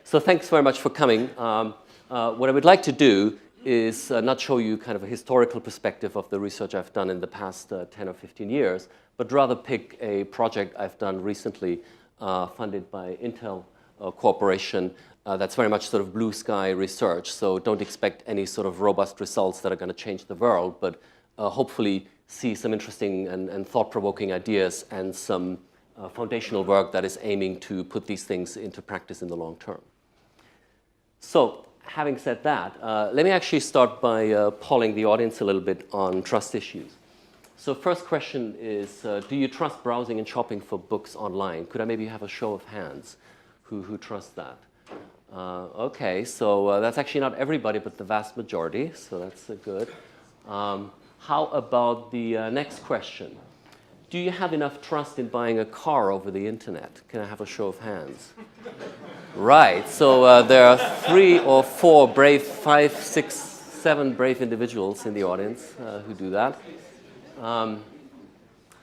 So thanks very much for coming. What I would like to do is not show you kind of a historical perspective of the research I've done in the past 10 or 15 years, but rather pick a project I've done recently funded by Intel Corporation that's very much sort of blue sky research. So don't expect any sort of robust results that are going to change the world, but hopefully see some interesting and thought-provoking ideas and some foundational work that is aiming to put these things into practice in the long term. So having said that, let me actually start by polling the audience a little bit on trust issues. So first question is, do you trust browsing and shopping for books online? Could I maybe have a show of hands who trusts that? Okay, so that's actually not everybody, but the vast majority, so that's good. How about the next question? Do you have enough trust in buying a car over the internet? Can I have a show of hands? Right, so there are 3 or 4 brave, 5, 6, 7 brave individuals in the audience who do that.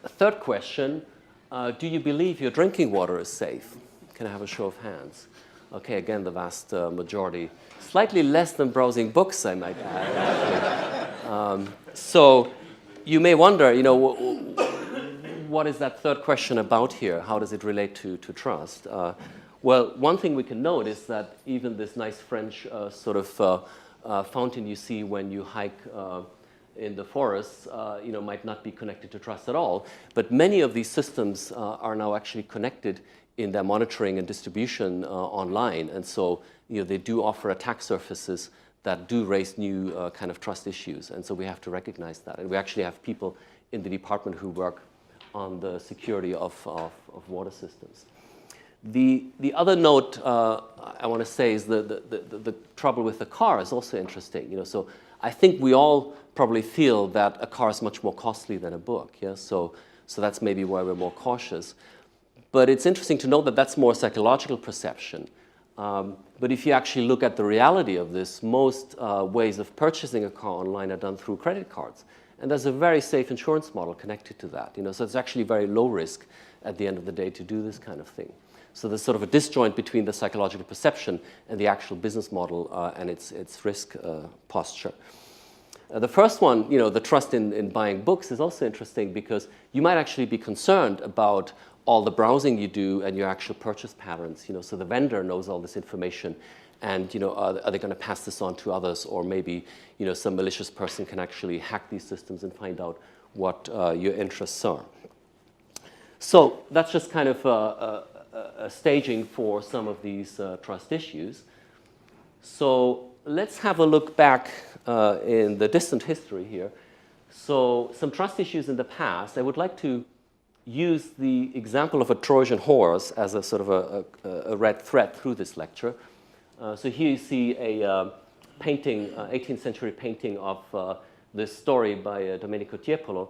Third question, do you believe your drinking water is safe? Can I have a show of hands? Okay, again, the vast majority. Slightly less than browsing books, I might add. So you may wonder, you know, what is that third question about here? How does it relate to trust? Well, one thing we can note is that even this nice French sort of fountain you see when you hike in the forests, you know, might not be connected to trust at all. But many of these systems are now actually connected in their monitoring and distribution online. And so, you know, they do offer attack surfaces that do raise new kind of trust issues. And so we have to recognize that. And we actually have people in the department who work on the security of water systems. The other note I want to say is the trouble with the car is also interesting. You know, so I think we all probably feel that a car is much more costly than a book. Yeah? So that's maybe why we're more cautious. But it's interesting to note that that's more psychological perception. But if you actually look at the reality of this, most ways of purchasing a car online are done through credit cards. And there's a very safe insurance model connected to that. You know, so it's actually very low risk at the end of the day to do this kind of thing. So there's sort of a disjoint between the psychological perception and the actual business model and its risk posture. The first one, you know, the trust in buying books is also interesting because you might actually be concerned about all the browsing you do and your actual purchase patterns. You know, so the vendor knows all this information. And, you know, are they going to pass this on to others? Or maybe, you know, some malicious person can actually hack these systems and find out what your interests are. So that's just kind of a staging for some of these trust issues. So let's have a look back in the distant history here. So some trust issues in the past. I would like to use the example of a Trojan horse as a sort of a red thread through this lecture. So here you see a painting, 18th century painting of this story by Domenico Tiepolo.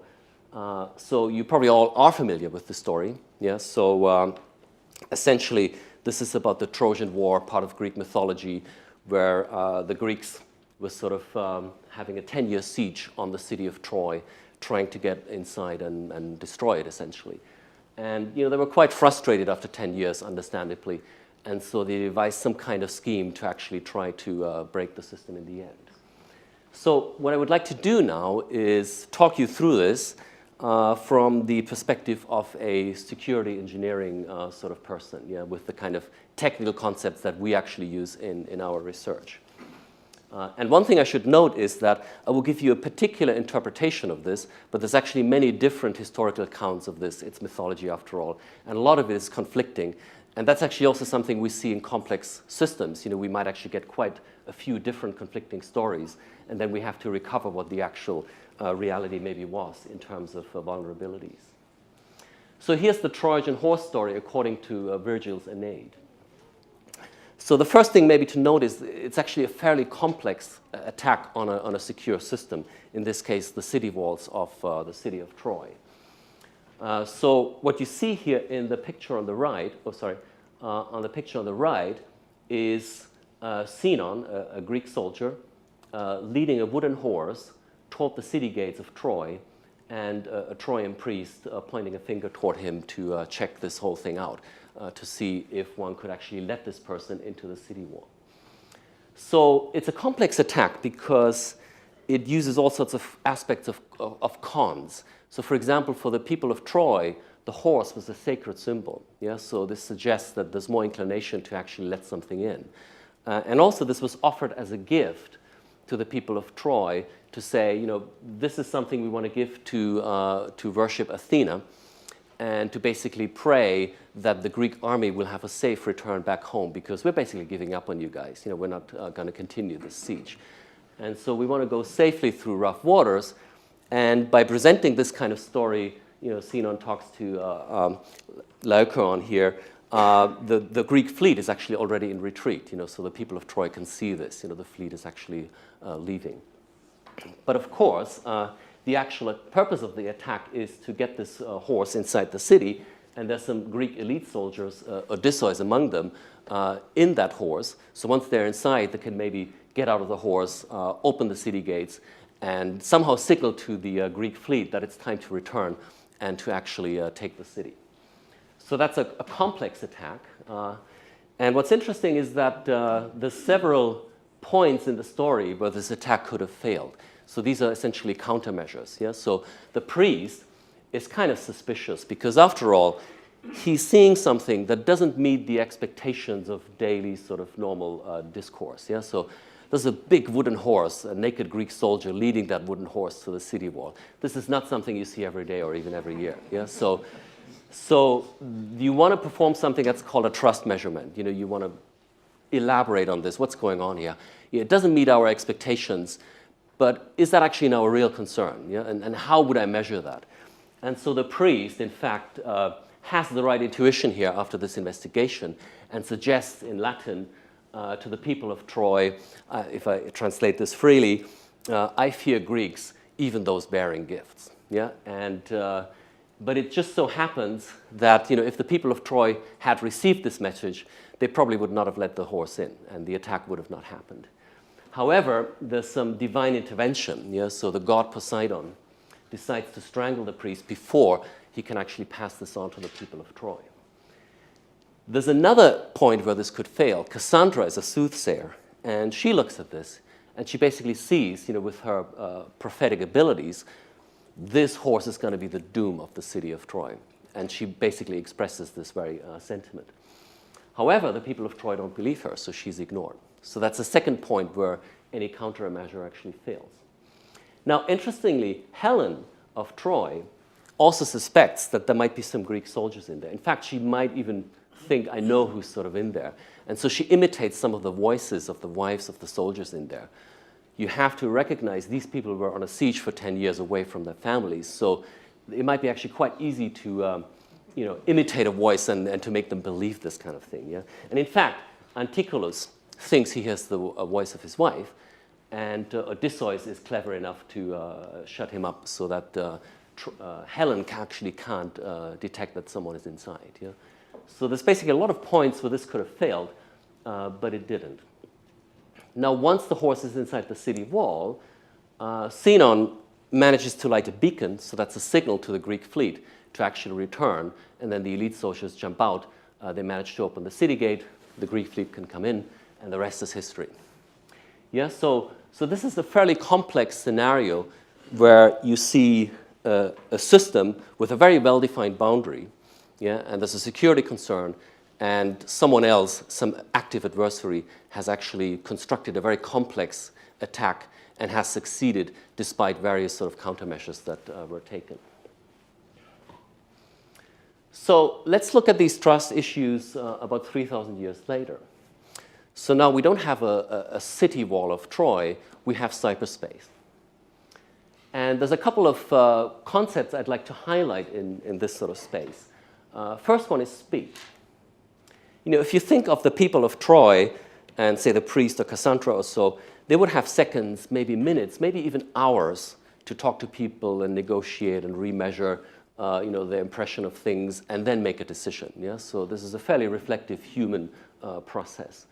So you probably all are familiar with the story. Yeah? So essentially, this is about the Trojan War, part of Greek mythology, where the Greeks were sort of having a 10-year siege on the city of Troy, trying to get inside and destroy it, essentially. And, you know, they were quite frustrated after 10 years, understandably. And so they devised some kind of scheme to actually try to break the system in the end. So what I would like to do now is talk you through this from the perspective of a security engineering sort of person, yeah, with the kind of technical concepts that we actually use in our research. And one thing I should note is that I will give you a particular interpretation of this, but there's actually many different historical accounts of this. It's mythology, after all, and a lot of it is conflicting. And that's actually also something we see in complex systems. You know, we might actually get quite a few different conflicting stories, and then we have to recover what the actual reality maybe was in terms of vulnerabilities. So here's the Trojan horse story according to Virgil's Aeneid. So the first thing maybe to note is it's actually a fairly complex attack on a secure system, in this case the city walls of the city of Troy. So what you see here in the picture on the right, on the picture on the right is Sinon, a Greek soldier, leading a wooden horse toward the city gates of Troy, and a Trojan priest pointing a finger toward him to check this whole thing out. to see if one could actually let this person into the city wall. So it's a complex attack because it uses all sorts of aspects of cons. So for example, for the people of Troy, the horse was a sacred symbol. Yeah? So this suggests that there's more inclination to actually let something in. And also this was offered as a gift to the people of Troy to say, you know, this is something we want to give to worship Athena and to basically pray that the Greek army will have a safe return back home, because we're basically giving up on you guys. You know, we're not going to continue this siege. And so we want to go safely through rough waters. And by presenting this kind of story, you know, Sinon talks to Laocoon here, the Greek fleet is actually already in retreat, you know, so the people of Troy can see this. You know, the fleet is actually leaving. But of course, the actual purpose of the attack is to get this horse inside the city, and there's some Greek elite soldiers, Odysseus among them, in that horse. So once they're inside, they can maybe get out of the horse, open the city gates, and somehow signal to the Greek fleet that it's time to return and to actually take the city. So that's a complex attack. And what's interesting is that there's several points in the story where this attack could have failed. So these are essentially countermeasures. Yeah? So the priest is kind of suspicious because, after all, he's seeing something that doesn't meet the expectations of daily sort of normal discourse. Yeah? So there's a big wooden horse, a naked Greek soldier leading that wooden horse to the city wall. This is not something you see every day or even every year. Yeah? So you want to perform something that's called a trust measurement. You know, you want to elaborate on this. What's going on here? It doesn't meet our expectations, but is that actually now a real concern? Yeah? And how would I measure that? And so the priest, in fact, has the right intuition here after this investigation and suggests in Latin to the people of Troy, if I translate this freely, I fear Greeks, even those bearing gifts. Yeah? But it just so happens that, you know, if the people of Troy had received this message, they probably would not have let the horse in, and the attack would have not happened. However, there's some divine intervention. Yeah? So the god Poseidon decides to strangle the priest before he can actually pass this on to the people of Troy. There's another point where this could fail. Cassandra is a soothsayer, and she looks at this, and she basically sees, you know, with her prophetic abilities, this horse is going to be the doom of the city of Troy. And she basically expresses this very sentiment. However, the people of Troy don't believe her, so she's ignored. So that's the second point where any countermeasure actually fails. Now, interestingly, Helen of Troy also suspects that there might be some Greek soldiers in there. In fact, she might even think, I know who's sort of in there. And so she imitates some of the voices of the wives of the soldiers in there. You have to recognize these people were on a siege for 10 years away from their families. So it might be actually quite easy to you know, imitate a voice and to make them believe this kind of thing. Yeah? And in fact, Anticulus thinks he hears the voice of his wife, and Odysseus is clever enough to shut him up so that Helen actually can't detect that someone is inside. Yeah? So there's basically a lot of points where this could have failed, but it didn't. Now, once the horse is inside the city wall, Sinon manages to light a beacon, so that's a signal to the Greek fleet to actually return, and then the elite soldiers jump out. They manage to open the city gate, the Greek fleet can come in, and the rest is history. Yeah, so this is a fairly complex scenario where you see a system with a very well-defined boundary, yeah, and there's a security concern, and someone else, some active adversary, has actually constructed a very complex attack and has succeeded despite various sort of countermeasures that were taken. So let's look at these trust issues about 3,000 years later. So now we don't have a city wall of Troy, we have cyberspace. And there's a couple of concepts I'd like to highlight in this sort of space. First one is speed. You know, if you think of the people of Troy and say the priest or Cassandra or so, they would have seconds, maybe minutes, maybe even hours to talk to people and negotiate and remeasure you know, their impression of things and then make a decision. Yeah? So this is a fairly reflective human process.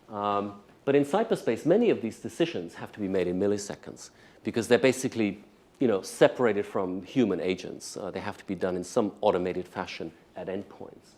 But in cyberspace, many of these decisions have to be made in milliseconds because they're basically, you know, separated from human agents. They have to be done in some automated fashion at endpoints.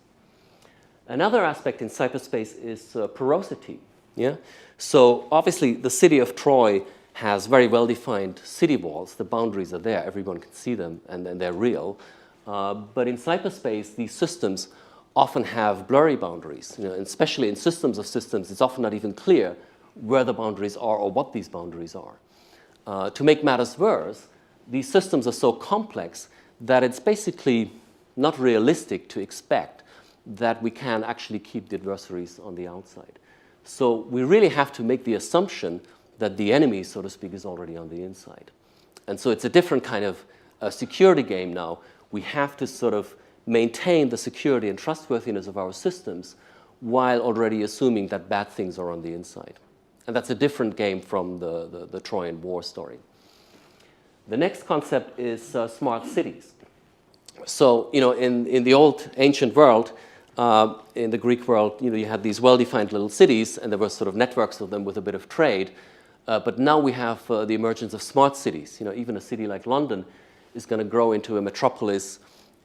Another aspect in cyberspace is porosity. Yeah? So obviously the city of Troy has very well-defined city walls. The boundaries are there. Everyone can see them, and they're real. But in cyberspace, these systems often have blurry boundaries. And especially in systems of systems, it's often not even clear where the boundaries are or what these boundaries are. To make matters worse, these systems are so complex that it's basically not realistic to expect that we can actually keep the adversaries on the outside. So we really have to make the assumption that the enemy, so to speak, is already on the inside. And so it's a different kind of security game now. We have to sort of maintain the security and trustworthiness of our systems while already assuming that bad things are on the inside. And that's a different game from the Trojan War story. The next concept is smart cities. So, in the old ancient world, in the Greek world, you had these well-defined little cities, and there were sort of networks of them with a bit of trade. But now we have the emergence of smart cities. Even a city like London is going to grow into a metropolis,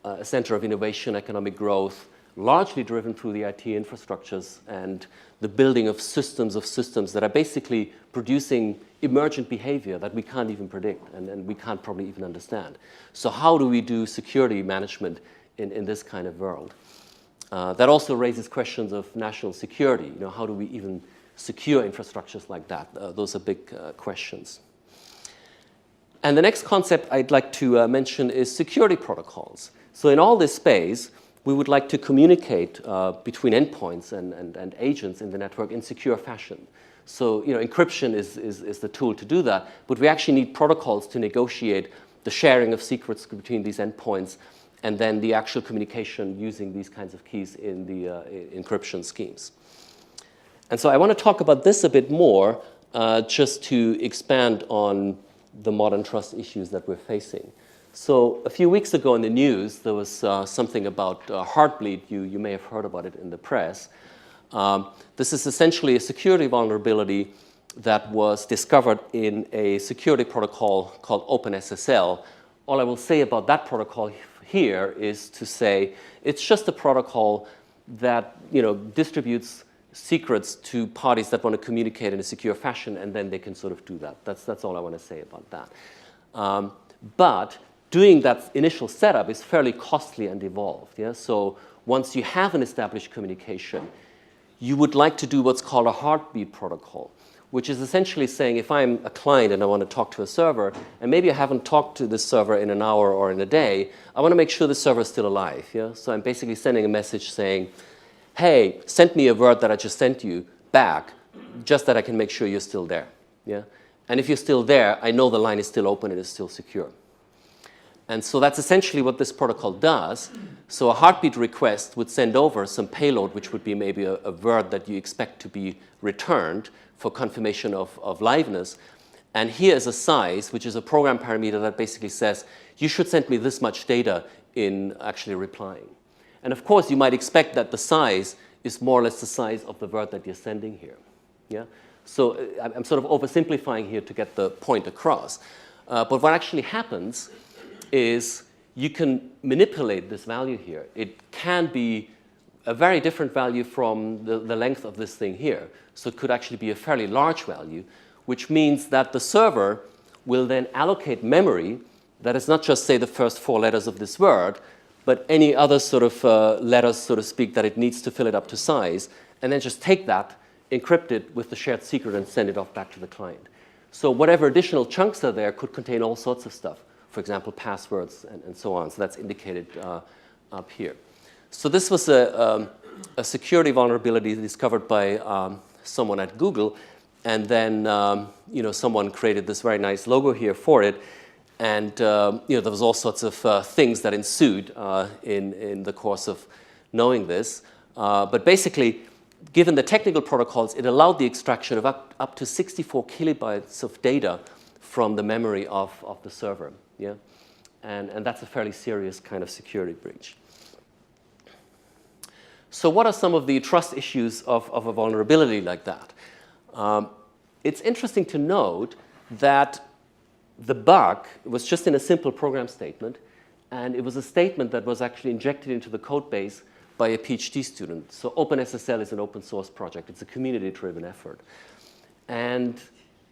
a center of innovation, economic growth, largely driven through the IT infrastructures and the building of systems that are basically producing emergent behavior that we can't even predict and we can't probably even understand. So how do we do security management in this kind of world? That also raises questions of national security. How do we even secure infrastructures like that? Those are big questions. And the next concept I'd like to mention is security protocols. So in all this space, we would like to communicate between endpoints and agents in the network in secure fashion. So encryption is the tool to do that, but we actually need protocols to negotiate the sharing of secrets between these endpoints and then the actual communication using these kinds of keys in the encryption schemes. And so I want to talk about this a bit more just to expand on the modern trust issues that we're facing. So a few weeks ago in the news, there was something about Heartbleed. You may have heard about it in the press. This is essentially a security vulnerability that was discovered in a security protocol called OpenSSL. All I will say about that protocol here is to say it's just a protocol that distributes secrets to parties that want to communicate in a secure fashion, and then they can sort of do that. That's all I want to say about that. But doing that initial setup is fairly costly and involved. Yeah? So once you have an established communication, you would like to do what's called a heartbeat protocol, which is essentially saying if I'm a client and I want to talk to a server, and maybe I haven't talked to this server in an hour or in a day, I want to make sure the server is still alive. Yeah? So I'm basically sending a message saying, hey, send me a word that I just sent you back, just that I can make sure you're still there. Yeah? And if you're still there, I know the line is still open and is still secure. And so that's essentially what this protocol does. So a heartbeat request would send over some payload, which would be maybe a word that you expect to be returned for confirmation of liveness. And here is a size, which is a program parameter that basically says, you should send me this much data in actually replying. And of course, you might expect that the size is more or less the size of the word that you're sending here. Yeah? So I'm sort of oversimplifying here to get the point across. But what actually happens is you can manipulate this value here. It can be a very different value from the length of this thing here. So it could actually be a fairly large value, which means that the server will then allocate memory that is not just, say, the first 4 letters of this word, but any other sort of letters, so to speak, that it needs to fill it up to size, and then just take that, encrypt it with the shared secret, and send it off back to the client. So whatever additional chunks are there could contain all sorts of stuff. For example, passwords and so on. So that's indicated up here. So this was a security vulnerability discovered by someone at Google, and then someone created this very nice logo here for it. And there was all sorts of things that ensued in the course of knowing this. But basically, given the technical protocols, it allowed the extraction of up to 64 kilobytes of data from the memory of the server. Yeah? And that's a fairly serious kind of security breach. So what are some of the trust issues of a vulnerability like that? It's interesting to note that the bug was just in a simple program statement, and it was a statement that was actually injected into the code base by a PhD student. So OpenSSL is an open source project. It's a community-driven effort. And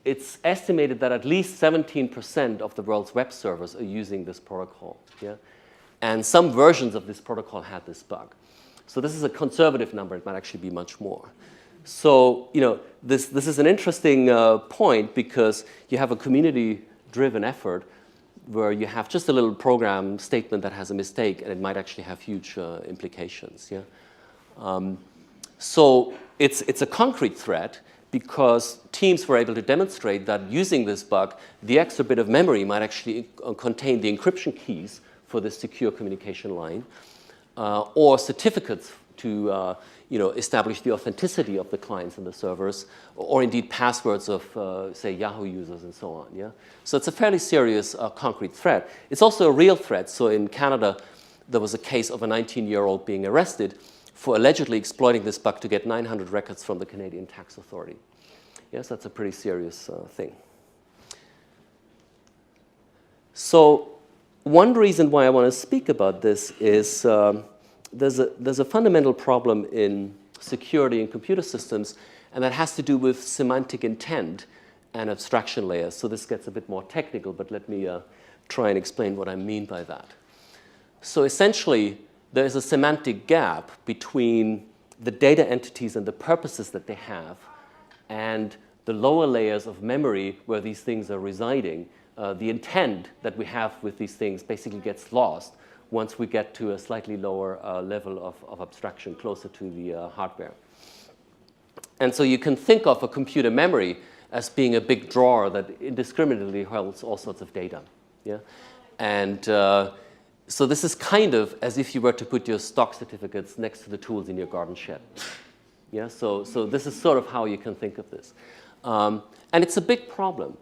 it's estimated that at least 17% of the world's web servers are using this protocol. Yeah? And some versions of this protocol had this bug. So this is a conservative number. It might actually be much more. So this is an interesting point because you have a community-driven effort where you have just a little program statement that has a mistake, and it might actually have huge implications. Yeah? So it's a concrete threat because teams were able to demonstrate that using this bug, the extra bit of memory might actually contain the encryption keys for the secure communication line, or certificates to establish the authenticity of the clients and the servers, or indeed passwords of, say, Yahoo users and so on. Yeah? So it's a fairly serious concrete threat. It's also a real threat. So in Canada, there was a case of a 19-year-old being arrested for allegedly exploiting this bug to get 900 records from the Canadian Tax Authority. Yes, that's a pretty serious thing. So one reason why I want to speak about this is there's a fundamental problem in security in computer systems, and that has to do with semantic intent and abstraction layers. So this gets a bit more technical, but let me try and explain what I mean by that. So essentially, there's a semantic gap between the data entities and the purposes that they have and the lower layers of memory where these things are residing. The intent that we have with these things basically gets lost once we get to a slightly lower level of abstraction, closer to the hardware. And so you can think of a computer memory as being a big drawer that indiscriminately holds all sorts of data. Yeah? And so this is kind of as if you were to put your stock certificates next to the tools in your garden shed. Yeah? So this is sort of how you can think of this. And it's a big problem.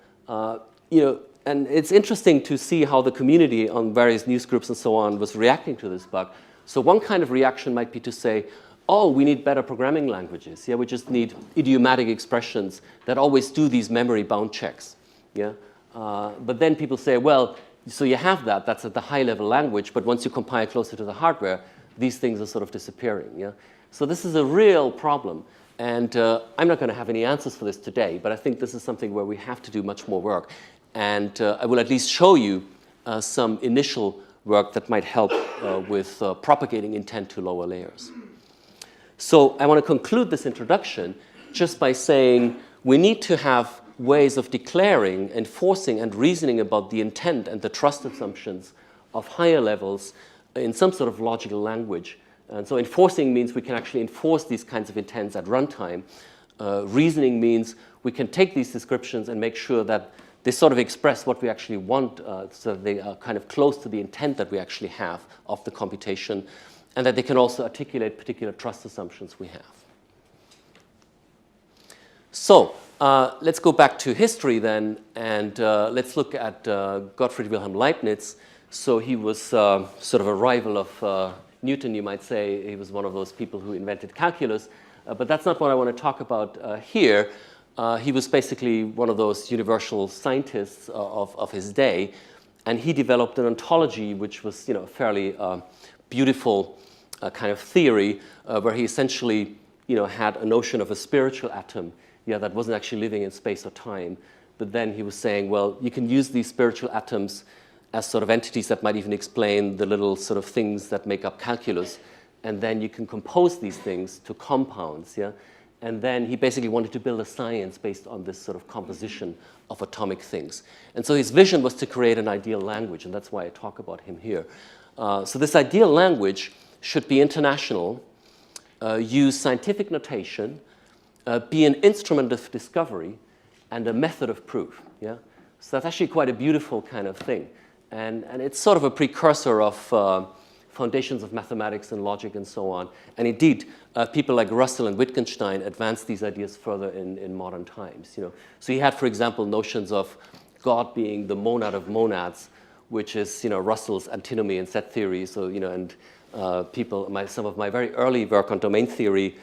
And it's interesting to see how the community on various news groups and so on was reacting to this bug. So one kind of reaction might be to say, oh, we need better programming languages. Yeah, we just need idiomatic expressions that always do these memory-bound checks. Yeah? But then people say, well, so you have that. That's at the high-level language. But once you compile closer to the hardware, these things are sort of disappearing. Yeah? So this is a real problem. And I'm not going to have any answers for this today. But I think this is something where we have to do much more work. And I will at least show you some initial work that might help with propagating intent to lower layers. So I want to conclude this introduction just by saying we need to have ways of declaring, enforcing, and reasoning about the intent and the trust assumptions of higher levels in some sort of logical language. And so enforcing means we can actually enforce these kinds of intents at runtime. Reasoning means we can take these descriptions and make sure that they sort of express what we actually want, so that they are kind of close to the intent that we actually have of the computation, and that they can also articulate particular trust assumptions we have. So let's go back to history then, and let's look at Gottfried Wilhelm Leibniz. So he was sort of a rival of Newton, you might say. He was one of those people who invented calculus, but that's not what I want to talk about here. He was basically one of those universal scientists of his day, and he developed an ontology which was, a fairly beautiful kind of theory where he essentially, had a notion of a spiritual atom, that wasn't actually living in space or time. But then he was saying, well, you can use these spiritual atoms as sort of entities that might even explain the little sort of things that make up calculus, and then you can compose these things to compounds, And then he basically wanted to build a science based on this sort of composition of atomic things. And so his vision was to create an ideal language, and that's why I talk about him here. So this ideal language should be international, use scientific notation, be an instrument of discovery, and a method of proof. So that's actually quite a beautiful kind of thing. And it's sort of a precursor of foundations of mathematics and logic and so on. And indeed, people like Russell and Wittgenstein advanced these ideas further in modern times. So he had, for example, notions of God being the monad of monads, which is Russell's antinomy and set theory. So and some of my very early work on domain theory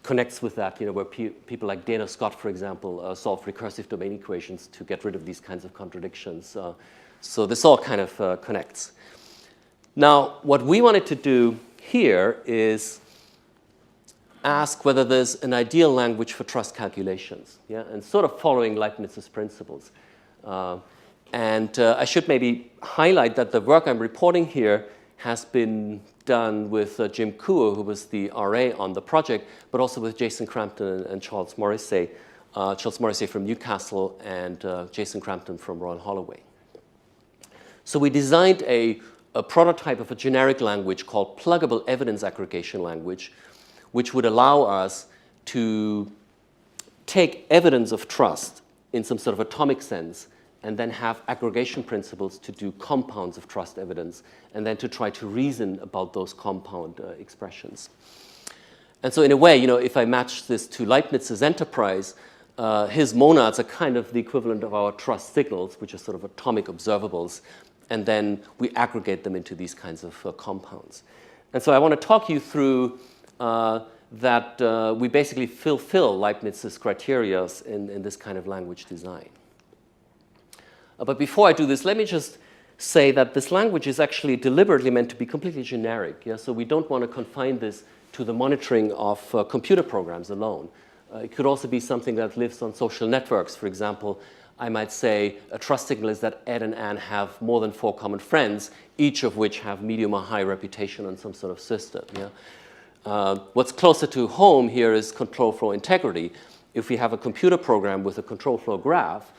connects with that. Where people like Dana Scott, for example, solved recursive domain equations to get rid of these kinds of contradictions. So this all kind of connects. Now, what we wanted to do here is ask whether there's an ideal language for trust calculations, yeah, and sort of following Leibniz's principles. I should maybe highlight that the work I'm reporting here has been done with Jim Kuo, who was the RA on the project, but also with Jason Crampton and Charles Morrissey. Charles Morrissey from Newcastle and Jason Crampton from Royal Holloway. So we designed a prototype of a generic language called pluggable evidence aggregation language, which would allow us to take evidence of trust in some sort of atomic sense and then have aggregation principles to do compounds of trust evidence and then to try to reason about those compound expressions. And so in a way, if I match this to Leibniz's enterprise, his monads are kind of the equivalent of our trust signals, which are sort of atomic observables, and then we aggregate them into these kinds of compounds. And so I want to talk you through that we basically fulfill Leibniz's criteria in this kind of language design. But before I do this, let me just say that this language is actually deliberately meant to be completely generic. Yeah? So we don't want to confine this to the monitoring of computer programs alone. It could also be something that lives on social networks. For example, I might say a trust signal is that Ed and Anne have more than 4 common friends, each of which have medium or high reputation on some sort of system. Yeah? What's closer to home here is control flow integrity. If we have a computer program with a control flow graph,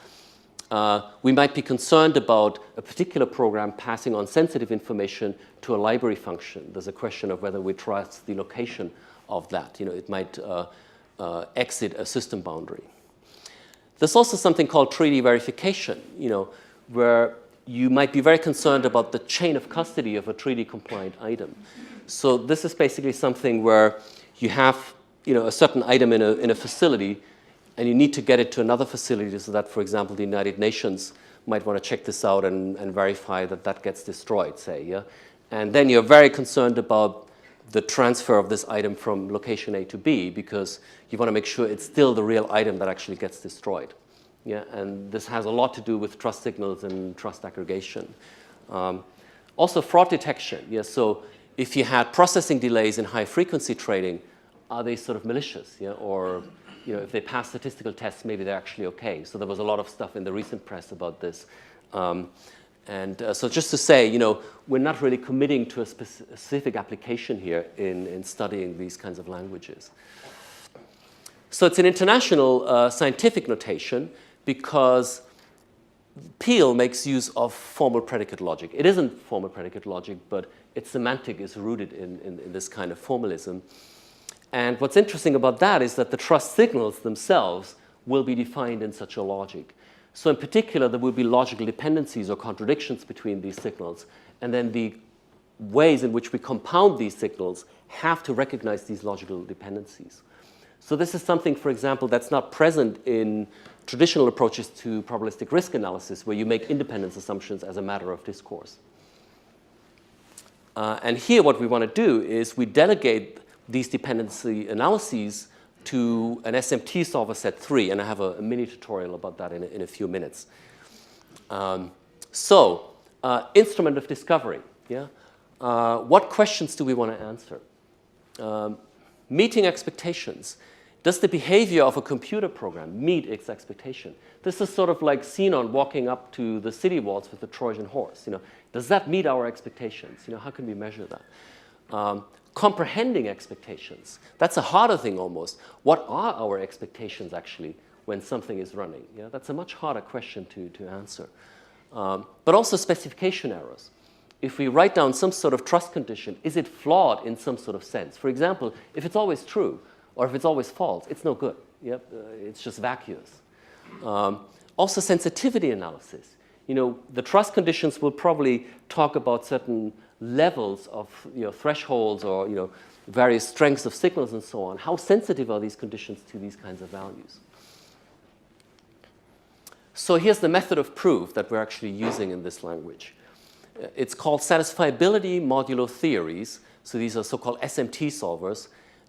we might be concerned about a particular program passing on sensitive information to a library function. There's a question of whether we trust the location of that. It might exit a system boundary. There's also something called treaty verification, where you might be very concerned about the chain of custody of a treaty-compliant item. So this is basically something where you have, a certain item in a facility, and you need to get it to another facility so that, for example, the United Nations might want to check this out and verify that that gets destroyed, say, yeah? And then you're very concerned about the transfer of this item from location A to B because you want to make sure it's still the real item that actually gets destroyed. Yeah? And this has a lot to do with trust signals and trust aggregation. Also fraud detection. Yeah? So if you had processing delays in high-frequency trading, are they sort of malicious? Yeah? Or if they pass statistical tests, maybe they're actually okay. So there was a lot of stuff in the recent press about this. So just to say, we're not really committing to a specific application here in studying these kinds of languages. So it's an international scientific notation because PEALT makes use of formal predicate logic. It isn't formal predicate logic, but its semantic is rooted in this kind of formalism. And what's interesting about that is that the trust signals themselves will be defined in such a logic. So in particular, there will be logical dependencies or contradictions between these signals. And then the ways in which we compound these signals have to recognize these logical dependencies. So this is something, for example, that's not present in traditional approaches to probabilistic risk analysis, where you make independence assumptions as a matter of discourse. And here what we want to do is we delegate these dependency analyses to an SMT solver set 3, and I have a mini tutorial about that in a few minutes. Instrument of discovery. Yeah? What questions do we want to answer? Meeting expectations. Does the behavior of a computer program meet its expectation? This is sort of like Sinon walking up to the city walls with the Trojan horse. Does that meet our expectations? How can we measure that? Comprehending expectations. That's a harder thing almost. What are our expectations actually when something is running? Yeah, that's a much harder question to answer. But also specification errors. If we write down some sort of trust condition, is it flawed in some sort of sense? For example, if it's always true or if it's always false, it's no good. Yep, it's just vacuous. Also sensitivity analysis. The trust conditions will probably talk about certain levels of thresholds or various strengths of signals and so on. How sensitive are these conditions to these kinds of values? So here's the method of proof that we're actually using in this language. It's called satisfiability modulo theories. So these are so-called SMT solvers.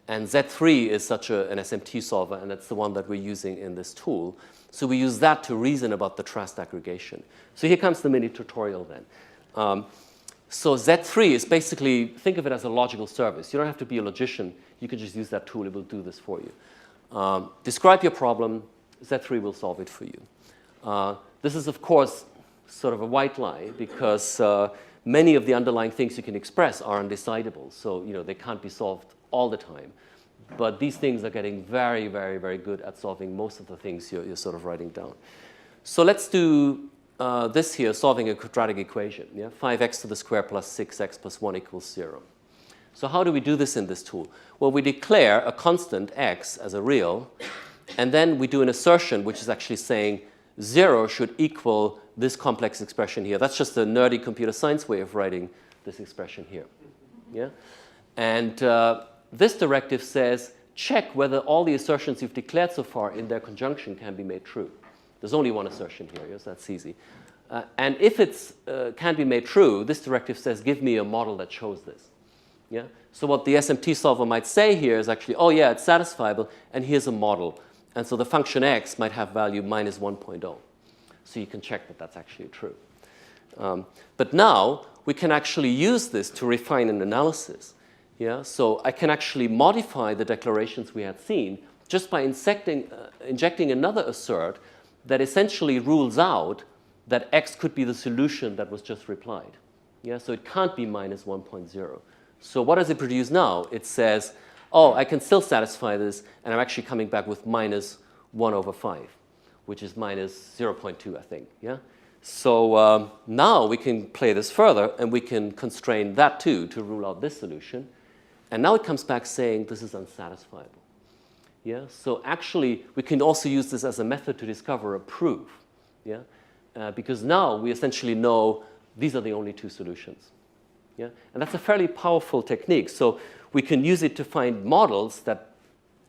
And Z3 is such an SMT solver, and that's the one that we're using in this tool. So we use that to reason about the trust aggregation. So here comes the mini tutorial then. So Z3 is basically, think of it as a logical service. You don't have to be a logician. You can just use that tool. It will do this for you. Describe your problem. Z3 will solve it for you. This is, of course, sort of a white lie because many of the underlying things you can express are undecidable. So they can't be solved all the time. But these things are getting very, very, very good at solving most of the things you're sort of writing down. So let's do this here, solving a quadratic equation. Yeah? 5x to the square plus 6x plus 1 equals 0. So how do we do this in this tool? Well, we declare a constant x as a real, and then we do an assertion, which is actually saying 0 should equal this complex expression here. That's just a nerdy computer science way of writing this expression here. Yeah? And this directive says, check whether all the assertions you've declared so far in their conjunction can be made true. There's only one assertion here, yes, that's easy. And if it can be made true, this directive says, give me a model that shows this. Yeah? So what the SMT solver might say here is actually, oh yeah, it's satisfiable, and here's a model. And so the function x might have value minus 1.0. So you can check that that's actually true. But now we can actually use this to refine an analysis. Yeah? So I can actually modify the declarations we had seen just by injecting another assert that essentially rules out that x could be the solution that was just replied. Yeah? So it can't be minus 1.0. So what does it produce now? It says, oh, I can still satisfy this, and I'm actually coming back with minus 1 over 5, which is minus 0.2, I think. Yeah? So now we can play this further, and we can constrain that too to rule out this solution. And now it comes back saying this is unsatisfiable. Yeah? So actually, we can also use this as a method to discover a proof. Yeah? Because now we essentially know these are the only two solutions. Yeah? And that's a fairly powerful technique. So we can use it to find models that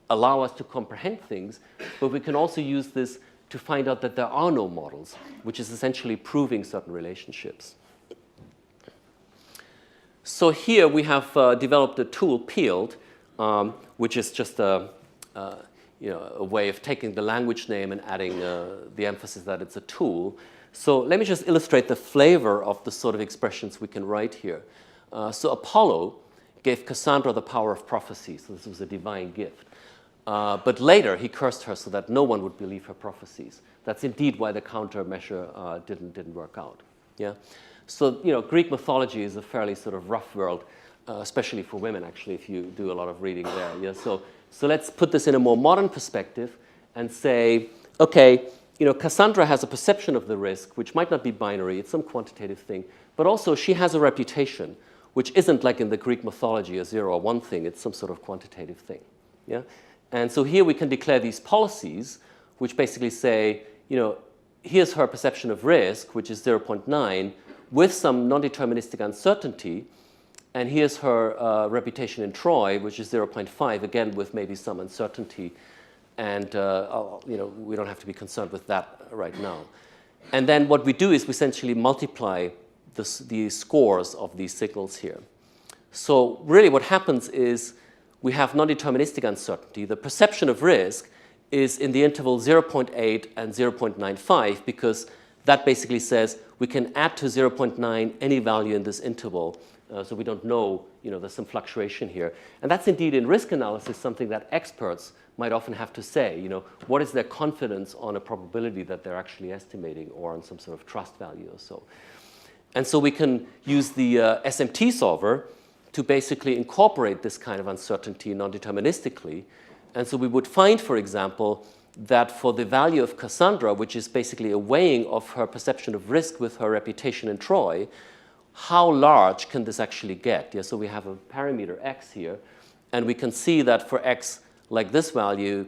allow us to comprehend things, but we can also use this to find out that there are no models, which is essentially proving certain relationships. So here we have developed a tool, PEALT, which is just a way of taking the language name and adding the emphasis that it's a tool. So let me just illustrate the flavor of the sort of expressions we can write here. So Apollo gave Cassandra the power of prophecy, so this was a divine gift. But later he cursed her so that no one would believe her prophecies. That's indeed why the countermeasure didn't work out. Yeah? So Greek mythology is a fairly sort of rough world, especially for women, actually, if you do a lot of reading there. Yeah? So let's put this in a more modern perspective and say, okay, Cassandra has a perception of the risk, which might not be binary, it's some quantitative thing, but also she has a reputation, which isn't like in the Greek mythology a 0 or 1 thing, it's some sort of quantitative thing. Yeah? And so here we can declare these policies, which basically say, here's her perception of risk, which is 0.9, with some non-deterministic uncertainty, and here's her reputation in Troy, which is 0.5, again with maybe some uncertainty. And we don't have to be concerned with that right now. And then what we do is we essentially multiply the scores of these signals here. So really what happens is we have non-deterministic uncertainty. The perception of risk is in the interval 0.8 and 0.95 because that basically says we can add to 0.9 any value in this interval. So we don't know, there's some fluctuation here. And that's indeed in risk analysis something that experts might often have to say, what is their confidence on a probability that they're actually estimating or on some sort of trust value or so. And so we can use the SMT solver to basically incorporate this kind of uncertainty non-deterministically. And so we would find, for example, that for the value of Cassandra, which is basically a weighing of her perception of risk with her reputation in Troy, how large can this actually get? Yeah, so we have a parameter x here, and we can see that for x like this value,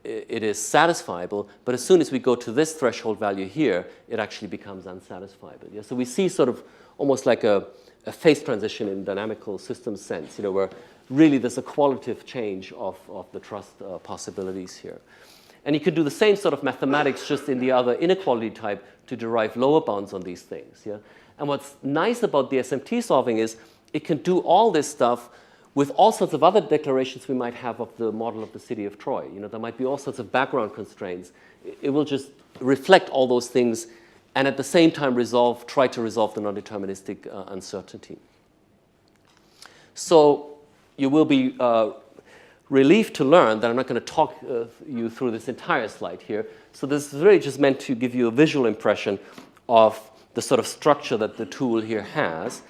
it is satisfiable, but as soon as we go to this threshold value here, it actually becomes unsatisfiable. Yeah? So we see sort of almost like a phase transition in dynamical systems sense, where really there's a qualitative change of the trust possibilities here. And you could do the same sort of mathematics just in the other inequality type to derive lower bounds on these things. Yeah? And what's nice about the SMT solving is it can do all this stuff with all sorts of other declarations we might have of the model of the city of Troy. There might be all sorts of background constraints. It will just reflect all those things and at the same time try to resolve the non-deterministic uncertainty. So you will be relieved to learn that I'm not going to talk you through this entire slide here. So this is really just meant to give you a visual impression of the sort of structure that the tool here has.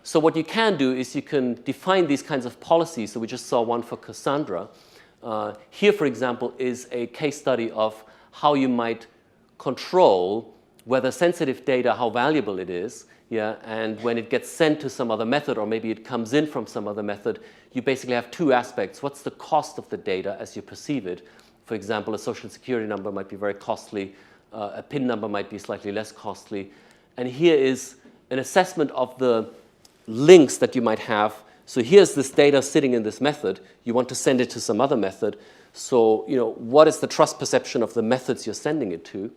So what you can do is you can define these kinds of policies. So we just saw one for Cassandra. Here, for example, is a case study of how you might control whether sensitive data, how valuable it is, yeah, and when it gets sent to some other method, or maybe it comes in from some other method, you basically have two aspects. What's the cost of the data as you perceive it? For example, a social security number might be very costly. A PIN number might be slightly less costly. And here is an assessment of the links that you might have. So here's this data sitting in this method. You want to send it to some other method. So, what is the trust perception of the methods you're sending it to?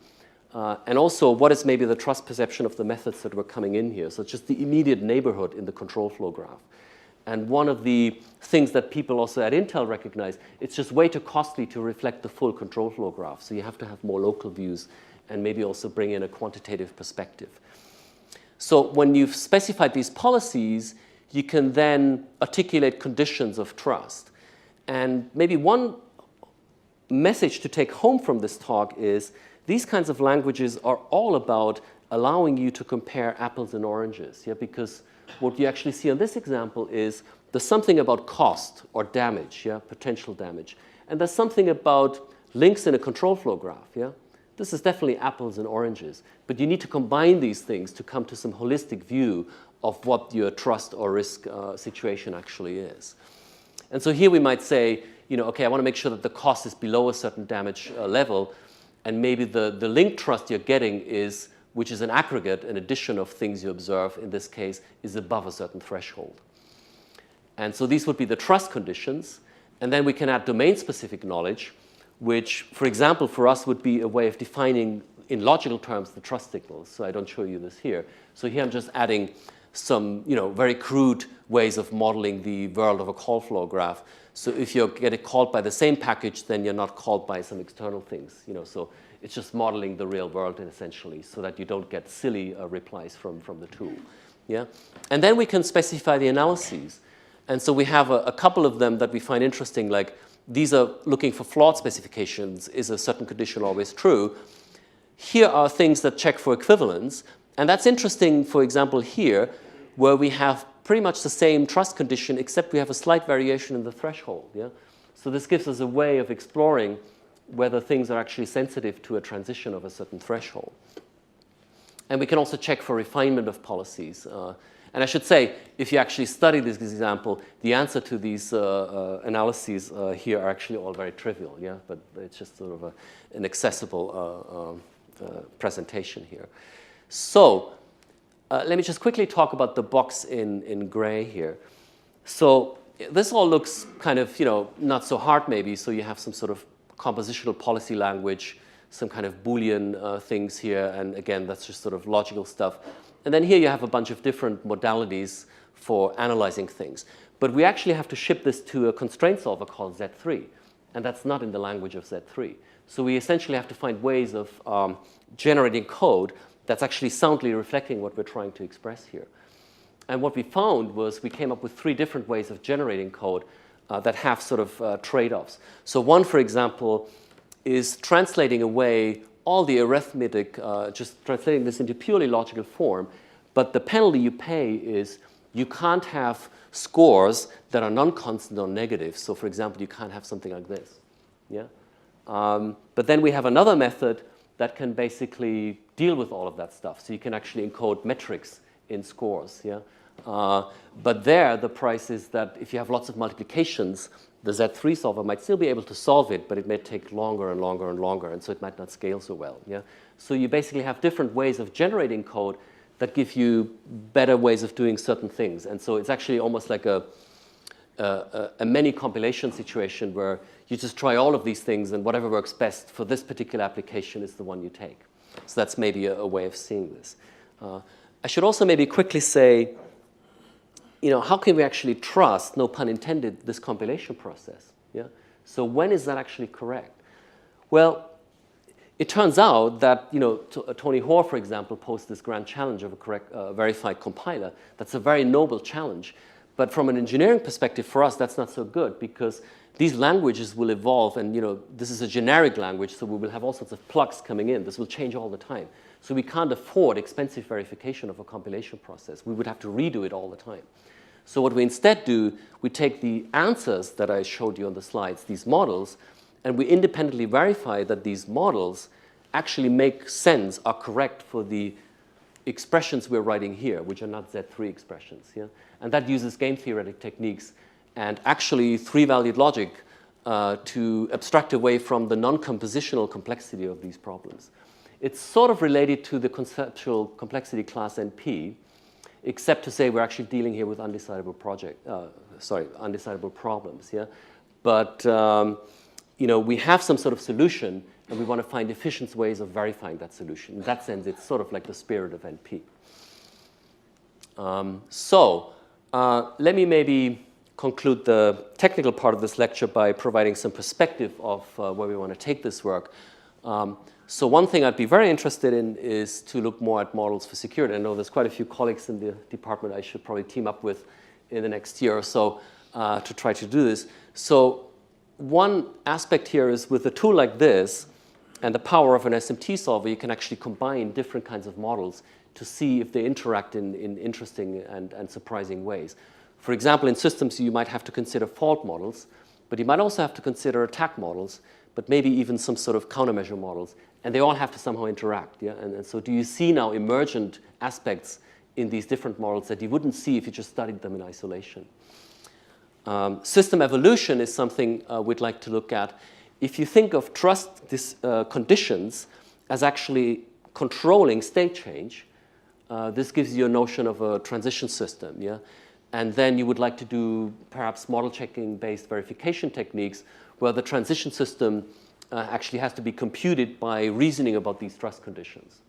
And also, what is maybe the trust perception of the methods that were coming in here? So it's just the immediate neighborhood in the control flow graph. And one of the things that people also at Intel recognize, it's just way too costly to reflect the full control flow graph. So you have to have more local views and maybe also bring in a quantitative perspective. So when you've specified these policies, you can then articulate conditions of trust. And maybe one message to take home from this talk is these kinds of languages are all about allowing you to compare apples and oranges, yeah? Because what you actually see on this example is there's something about cost or damage, yeah? Potential damage. And there's something about links in a control flow graph, yeah? This is definitely apples and oranges. But you need to combine these things to come to some holistic view of what your trust or risk situation actually is. And so here we might say, okay, I want to make sure that the cost is below a certain damage level, and maybe the link trust you're getting is, which is an aggregate, an addition of things you observe, in this case, is above a certain threshold. And so these would be the trust conditions. And then we can add domain-specific knowledge, which, for example, for us would be a way of defining, in logical terms, the trust signals. So I don't show you this here. So here I'm just adding some very crude ways of modeling the world of a call flow graph. So if you get called by the same package, then you're not called by some external things. So it's just modeling the real world, essentially, so that you don't get silly replies from the tool. Yeah? And then we can specify the analyses. And so we have a couple of them that we find interesting, like these are looking for flawed specifications. Is a certain condition always true? Here are things that check for equivalence. And that's interesting, for example, here, where we have pretty much the same trust condition, except we have a slight variation in the threshold. Yeah? So this gives us a way of exploring whether things are actually sensitive to a transition of a certain threshold. And we can also check for refinement of policies. And I should say, if you actually study this example, the answer to these analyses here are actually all very trivial. Yeah? But it's just sort of an accessible presentation here. So let me just quickly talk about the box in gray here. So this all looks kind of, not so hard maybe. So you have some sort of compositional policy language, some kind of Boolean things here. And again, that's just sort of logical stuff. And then here you have a bunch of different modalities for analyzing things. But we actually have to ship this to a constraint solver called Z3. And that's not in the language of Z3. So we essentially have to find ways of generating code that's actually soundly reflecting what we're trying to express here. And what we found was we came up with 3 different ways of generating code that have sort of trade-offs. So one, for example, is translating away all the arithmetic, just translating this into purely logical form. But the penalty you pay is you can't have scores that are non-constant or negative. So for example, you can't have something like this. Yeah? But then we have another method that can basically deal with all of that stuff. So you can actually encode metrics in scores. Yeah? But there, the price is that if you have lots of multiplications, the Z3 solver might still be able to solve it, but it may take longer and longer and longer, and so it might not scale so well. Yeah? So you basically have different ways of generating code that give you better ways of doing certain things. And so it's actually almost like a many compilation situation where you just try all of these things, and whatever works best for this particular application is the one you take. So that's maybe a way of seeing this. I should also maybe quickly say, how can we actually trust, no pun intended, this compilation process? Yeah? So when is that actually correct? Well, it turns out that, Tony Hoare, for example, posed this grand challenge of a verified compiler. That's a very noble challenge. But from an engineering perspective, for us, that's not so good, because these languages will evolve, and this is a generic language, so we will have all sorts of plugs coming in. This will change all the time. So we can't afford expensive verification of a compilation process. We would have to redo it all the time. So what we instead do, we take the answers that I showed you on the slides, these models, and we independently verify that these models actually make sense, are correct for the expressions we're writing here, which are not Z3 expressions. Yeah? And that uses game theoretic techniques and actually three-valued logic to abstract away from the non-compositional complexity of these problems. It's sort of related to the conceptual complexity class NP, except to say we're actually dealing here with undecidable problems. Yeah? But we have some sort of solution, and we want to find efficient ways of verifying that solution. In that sense, it's sort of like the spirit of NP. Let me maybe conclude the technical part of this lecture by providing some perspective of where we want to take this work. So one thing I'd be very interested in is to look more at models for security. I know there's quite a few colleagues in the department I should probably team up with in the next year or so to try to do this. So one aspect here is with a tool like this and the power of an SMT solver, you can actually combine different kinds of models to see if they interact in interesting and surprising ways. For example, in systems, you might have to consider fault models, but you might also have to consider attack models, but maybe even some sort of countermeasure models, and they all have to somehow interact. Yeah? And so do you see now emergent aspects in these different models that you wouldn't see if you just studied them in isolation? System evolution is something we'd like to look at. If you think of trust conditions as actually controlling state change, this gives you a notion of a transition system. Yeah? And then you would like to do perhaps model checking based verification techniques where the transition system actually has to be computed by reasoning about these trust conditions.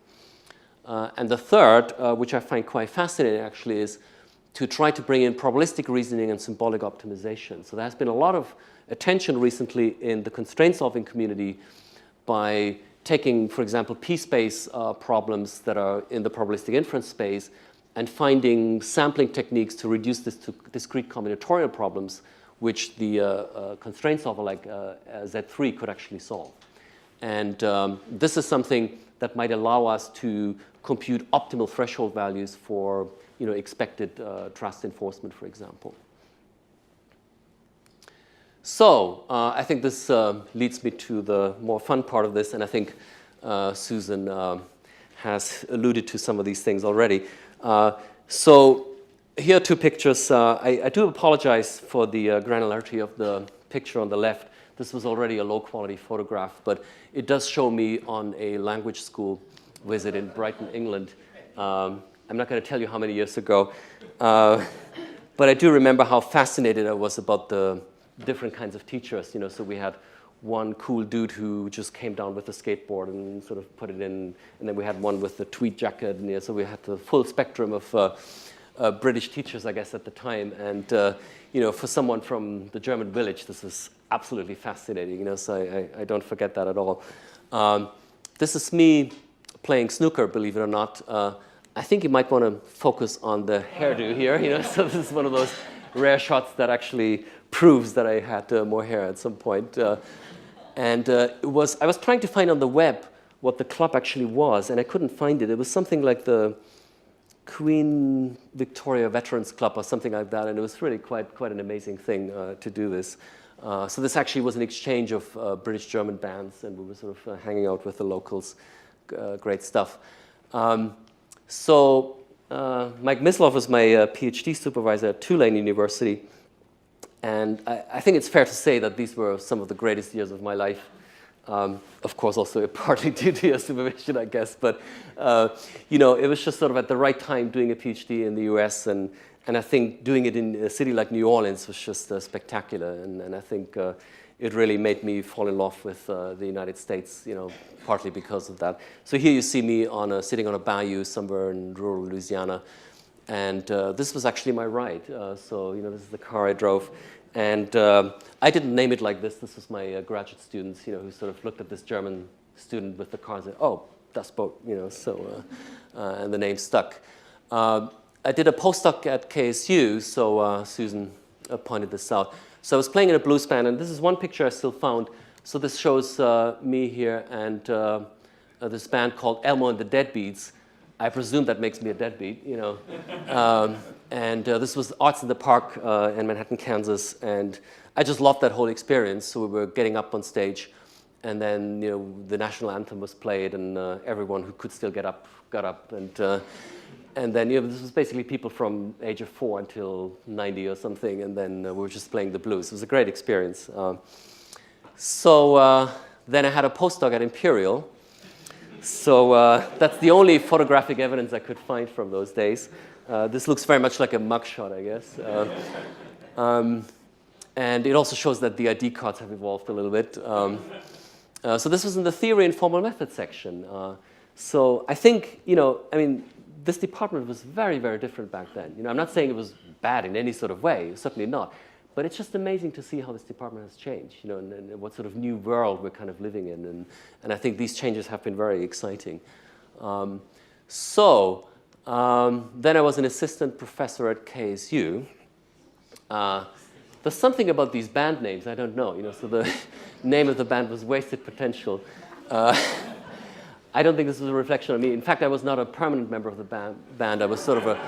And the third, which I find quite fascinating actually, is to try to bring in probabilistic reasoning and symbolic optimization. So there has been a lot of attention recently in the constraint solving community by taking, for example, p-space problems that are in the probabilistic inference space and finding sampling techniques to reduce this to discrete combinatorial problems, which the constraint solver like Z3 could actually solve. And this is something that might allow us to compute optimal threshold values for expected trust enforcement, for example. So I think this leads me to the more fun part of this, and I think Susan has alluded to some of these things already. So here are two pictures. I do apologize for the granularity of the picture on the left. This was already a low-quality photograph, but it does show me on a language school visit in Brighton, England. I'm not going to tell you how many years ago, but I do remember how fascinated I was about the different kinds of teachers. So we had one cool dude who just came down with a skateboard and sort of put it in, and then we had one with the tweed jacket, and so we had the full spectrum of British teachers, I guess, at the time. And for someone from the German village, this was absolutely fascinating. So I don't forget that at all. This is me playing snooker, believe it or not. I think you might want to focus on the hairdo here. So this is one of those rare shots that actually proves that I had more hair at some point. I was trying to find on the web what the club actually was, and I couldn't find it. It was something like the Queen Victoria Veterans Club or something like that, and it was really quite an amazing thing to do this. So this actually was an exchange of British-German bands, and we were sort of hanging out with the locals. Great stuff. Mike Mislov was my PhD supervisor at Tulane University, and I think it's fair to say that these were some of the greatest years of my life. Of course, also partly due to your supervision, I guess. But it was just sort of at the right time doing a PhD in the US, and I think doing it in a city like New Orleans was just spectacular. And I think it really made me fall in love with the United States, partly because of that. So here you see me sitting on a bayou somewhere in rural Louisiana, and this was actually my ride. This is the car I drove. And I didn't name it like this. This was my graduate students, who sort of looked at this German student with the car said, "Oh, das Boot," so, and the name stuck. I did a postdoc at KSU, so Susan pointed this out. So I was playing in a blues band, and this is one picture I still found. So this shows me here and this band called Elmo and the Deadbeats. I presume that makes me a deadbeat, and this was Arts in the Park in Manhattan, Kansas, and I just loved that whole experience. So we were getting up on stage, and then the national anthem was played, and everyone who could still get up got up, and then this was basically people from age of 4 until 90 or something, and then we were just playing the blues. It was a great experience. So then I had a postdoc at Imperial. So that's the only photographic evidence I could find from those days. This looks very much like a mugshot, I guess. And it also shows that the ID cards have evolved a little bit. So this was in the theory and formal method section. So I think, this department was very, very different back then. I'm not saying it was bad in any sort of way, certainly not. But it's just amazing to see how this department has changed, and what sort of new world we're kind of living in. And I think these changes have been very exciting. Then I was an assistant professor at KSU. There's something about these band names, I don't know. So the name of the band was Wasted Potential. I don't think this was a reflection on me. In fact, I was not a permanent member of the band. I was sort of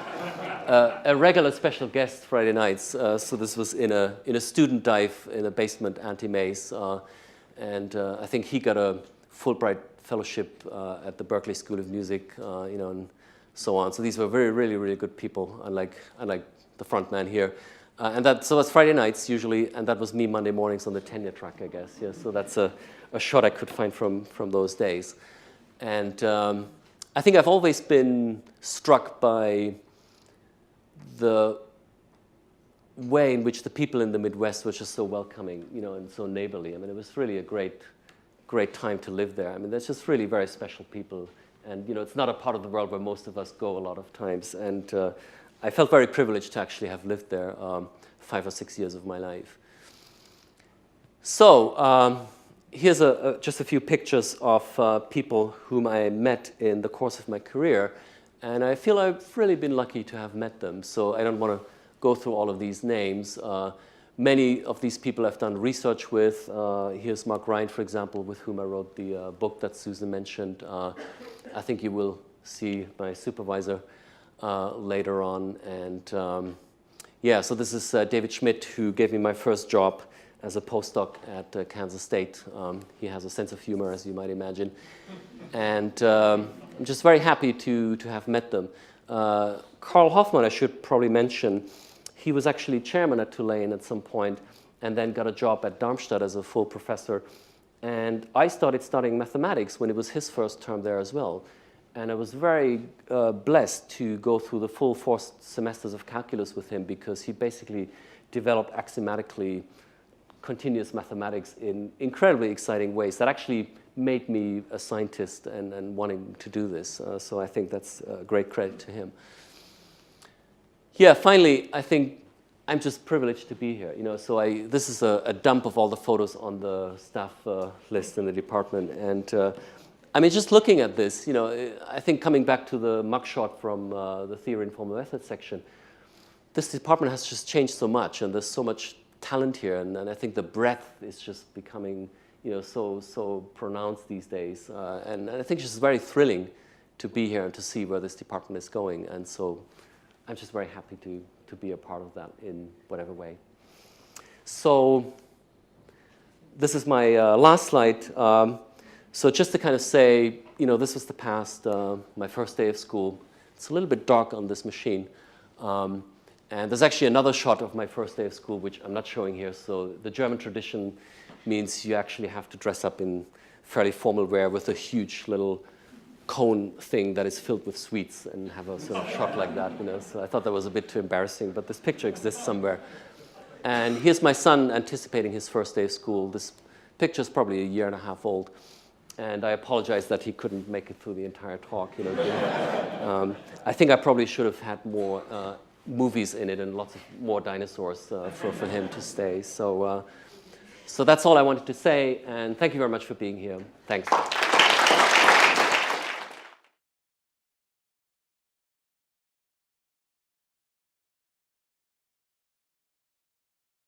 a regular special guest Friday nights. So this was in a student dive in a basement anti-maze. And I think he got a Fulbright fellowship at the Berklee School of Music, and so on. So these were really, really good people, unlike the front man here. So that's Friday nights usually, and that was me Monday mornings on the tenure track, I guess. Yeah, so that's a shot I could find from those days. And I think I've always been struck by the way in which the people in the Midwest were just so welcoming, and so neighborly. It was really a great time to live there. There's just really very special people. And, it's not a part of the world where most of us go a lot of times. And I felt very privileged to actually have lived there 5 or 6 years of my life. So here's just a few pictures of people whom I met in the course of my career. And I feel I've really been lucky to have met them. So I don't want to go through all of these names. Many of these people I've done research with. Here's Mark Ryan, for example, with whom I wrote the book that Susan mentioned. I think you will see my supervisor later on. And so this is David Schmidt, who gave me my first job as a postdoc at Kansas State. He has a sense of humor, as you might imagine. And I'm just very happy to have met them. Carl Hoffman, I should probably mention, he was actually chairman at Tulane at some point, and then got a job at Darmstadt as a full professor. And I started studying mathematics when it was his first term there as well. And I was very blessed to go through the full 4 semesters of calculus with him, because he basically developed axiomatically continuous mathematics in incredibly exciting ways that actually made me a scientist and wanting to do this. So I think that's a great credit to him. Yeah, finally, I think I'm just privileged to be here. So this is a dump of all the photos on the staff list in the department. And just looking at this, I think coming back to the mugshot from the theory and formal method section, this department has just changed so much, and there's so much talent here, and I think the breadth is just becoming so pronounced these days, and I think it's just very thrilling to be here and to see where this department is going. And so I'm just very happy to be a part of that in whatever way. So this is my last slide. So just to kind of say, this was the past, my first day of school. It's a little bit dark on this machine. And there's actually another shot of my first day of school, which I'm not showing here. So the German tradition means you actually have to dress up in fairly formal wear with a huge little cone thing that is filled with sweets and have a sort of shot like that. So I thought that was a bit too embarrassing, but this picture exists somewhere. And here's my son anticipating his first day of school. This picture is probably 1.5 years old. And I apologize that he couldn't make it through the entire talk. I think I probably should have had more movies in it and lots of more dinosaurs for him to stay. So that's all I wanted to say. And thank you very much for being here. Thanks.